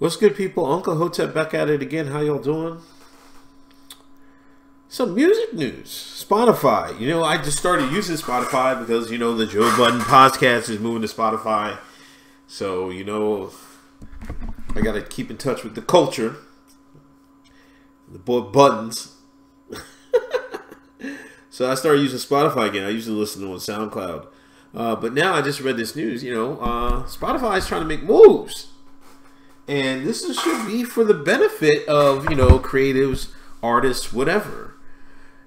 What's good, people? Uncle Hotep back at it again. How y'all doing? Some music news. Spotify. You know, I just started using Spotify because, you know, the Joe Budden podcast is moving to Spotify. So, you know, I got to keep in touch with the culture. The boy Buttons. So I started using Spotify again. I usually listen to it on SoundCloud. But now I just read this news, you know, Spotify is trying to make moves. And this should be for the benefit of, you know, creatives, artists, whatever.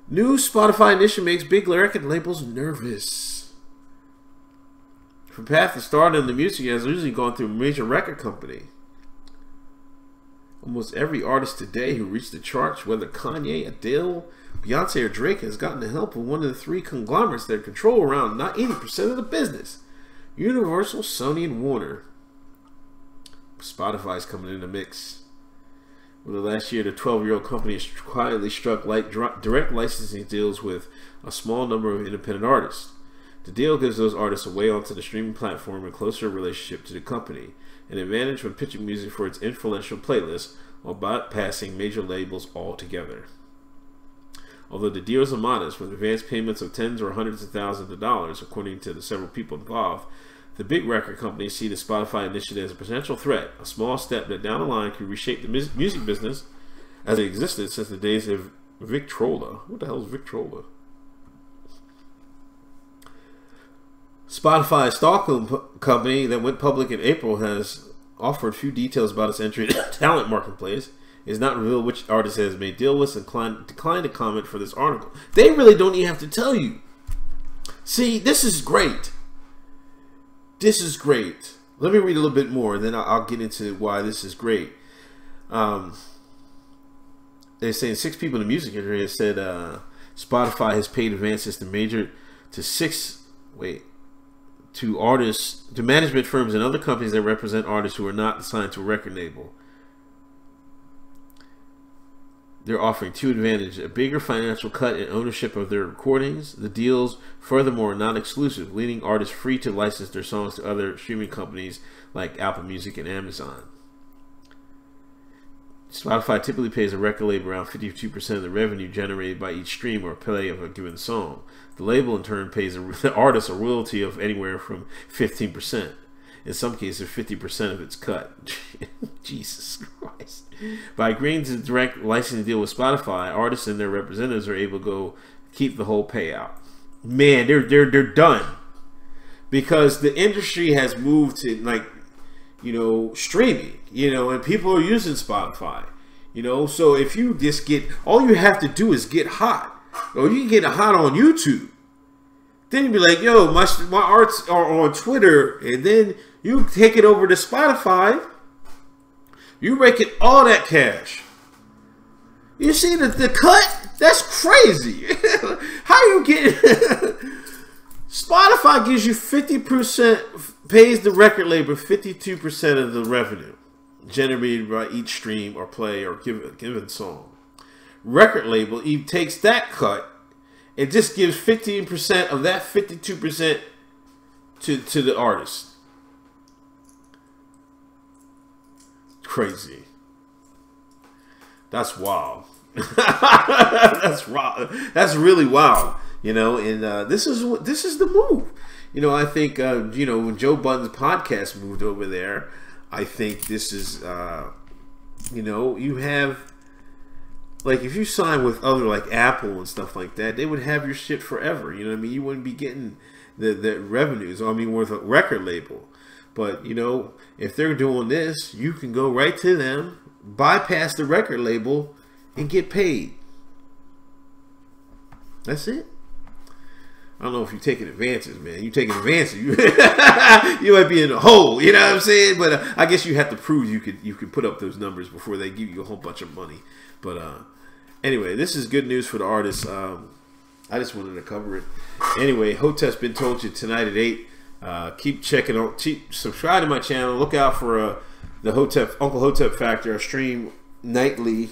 New Spotify initiative makes big record labels nervous. From path to stardom in the music has usually gone through a major record company. Almost every artist today who reached the charts, whether Kanye, Adele, Beyonce, or Drake, has gotten the help of one of the three conglomerates that control around not 80% of the business: Universal, Sony, and Warner. Spotify's coming in the mix. Over the last year, the 12-year-old company has quietly struck direct licensing deals with a small number of independent artists. The deal gives those artists a way onto the streaming platform and closer relationship to the company, an advantage when pitching music for its influential playlists while bypassing major labels altogether. Although the deals are modest, with advance payments of tens or hundreds of thousands of dollars, according to the several people involved, the big record companies see the Spotify initiative as a potential threat, a small step that down the line could reshape the music business as it existed since the days of Victrola. What the hell is Victrola? Spotify, a Stockholm company that went public in April, has offered few details about its entry into the talent marketplace. It has not revealed which artist it has made deal with and declined to comment for this article. They really don't even have to tell you. See, this is great. This is great. Let me read a little bit more, and then I'll get into why this is great. They're saying 6 people in the music industry have said Spotify has paid advances to artists, to management firms and other companies that represent artists who are not assigned to a record label. They're offering 2 advantages: a bigger financial cut and ownership of their recordings. The deals, furthermore, are not exclusive, leaving artists free to license their songs to other streaming companies like Apple Music and Amazon. Spotify typically pays a record label around 52% of the revenue generated by each stream or play of a given song. The label, in turn, pays the artist a royalty of anywhere from 15%. In some cases, 50% of its cut. Jesus Christ. By agreeing to direct licensing deal with Spotify, artists and their representatives are able to go keep the whole payout. Man, they're done. Because the industry has moved to, like, you know, streaming, you know, and people are using Spotify, you know. So if you just get, all you have to do is get hot. Or you can get hot on YouTube. Then you'd be like, yo, my arts are on Twitter, and then you take it over to Spotify. You raking all that cash. You see the cut? That's crazy. How you get Spotify gives you 50%, pays the record label 52% of the revenue generated by each stream or play or given song. Record label takes that cut. It just gives 15% of that 52% to the artist. Crazy. That's wild. That's wild. That's really wild. You know, and this is the move. You know, I think you know, when Joe Budden's podcast moved over there, I think this is you know, you have, like, if you sign with other, like, Apple and stuff like that, they would have your shit forever. You know what I mean? You wouldn't be getting the revenues, I mean, with a record label. But, you know, if they're doing this, you can go right to them, bypass the record label, and get paid. That's it. I don't know if you're taking advances, man. You taking advances, you might be in a hole. You know what I'm saying? But I guess you have to prove you could put up those numbers before they give you a whole bunch of money. But anyway, this is good news for the artists. I just wanted to cover it. Anyway, Hotep's been told you tonight at 8. Keep checking out. Subscribe to my channel. Look out for the Uncle Hotep Factor. I stream nightly.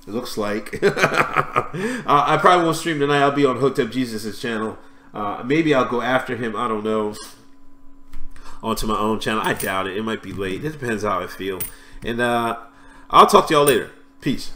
It looks like. I probably won't stream tonight. I'll be on Hotep Jesus' channel. Maybe I'll go after him. I don't know. onto my own channel. I doubt it. It might be late. It depends how I feel. And I'll talk to y'all later. Peace.